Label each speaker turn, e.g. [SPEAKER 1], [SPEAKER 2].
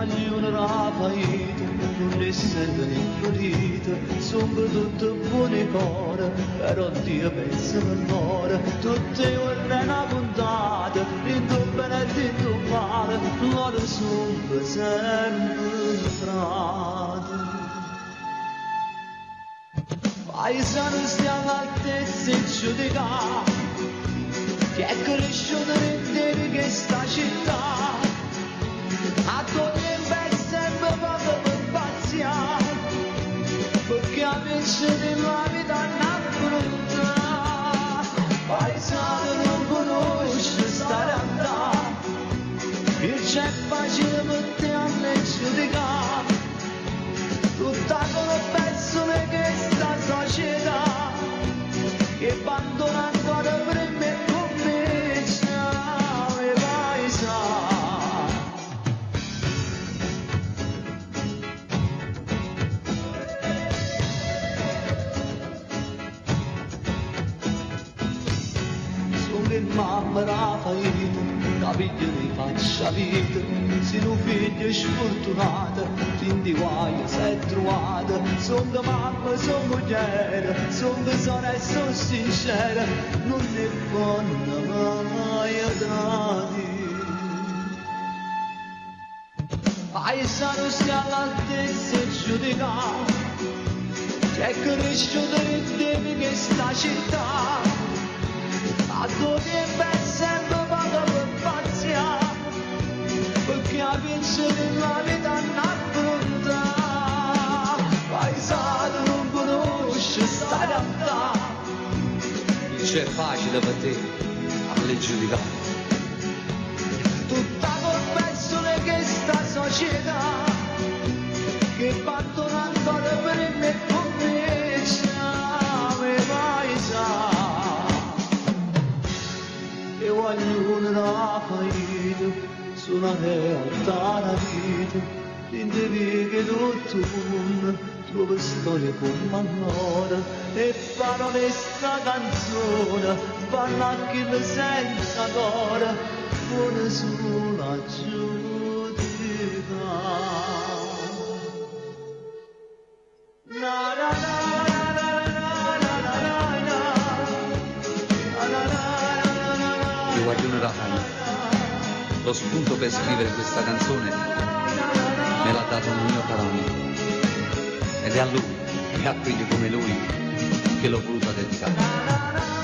[SPEAKER 1] ognuno la faita, non essendo influita, sono tutte buone cuore, però Dio pensa per noi, tutte ore una puntata, in tuo bene e in tuo male, loro sono sempre frate. Paesano stiamo altezza e giudicare, che è cresciuto nel che sta città, a togliere il sempre poco per paziare, perché a vincere della vita non brutta. Paesano non conosce sta realtà, che c'è facile per te a me giudicare, tutta come persone che sta società, che abbandona ancora per me come ciao e paesano. Che mamma la faita, capiglia di faccia vita, se un figlio è sfortunato, quindi guai si è trovato, sono mamma, sono moglie, sono sorella, sono sincera, non ne fanno mai dati. Paesano stia all'altezza e giudicare, che è cresciuto in te che sta città, a dove è sempre vado per paziare, perché a vincere la vita non pronta. Paesano non conosce sta realtà,
[SPEAKER 2] c'è facile per te a me giudicare,
[SPEAKER 1] tutta con persone che sta società, che battono ancora per me come ciao e paesano. E ognuno la faita, su una realtà la vita, intendi che tutto il mondo trova storie come allora, e parole sta canzone, parlare senza cuore, buona sola giudicare. Na na na.
[SPEAKER 2] Guardione Rafael, lo spunto per scrivere questa canzone me l'ha dato un mio caro amico, ed è a lui e a quelli come lui che l'ho voluta dedicare.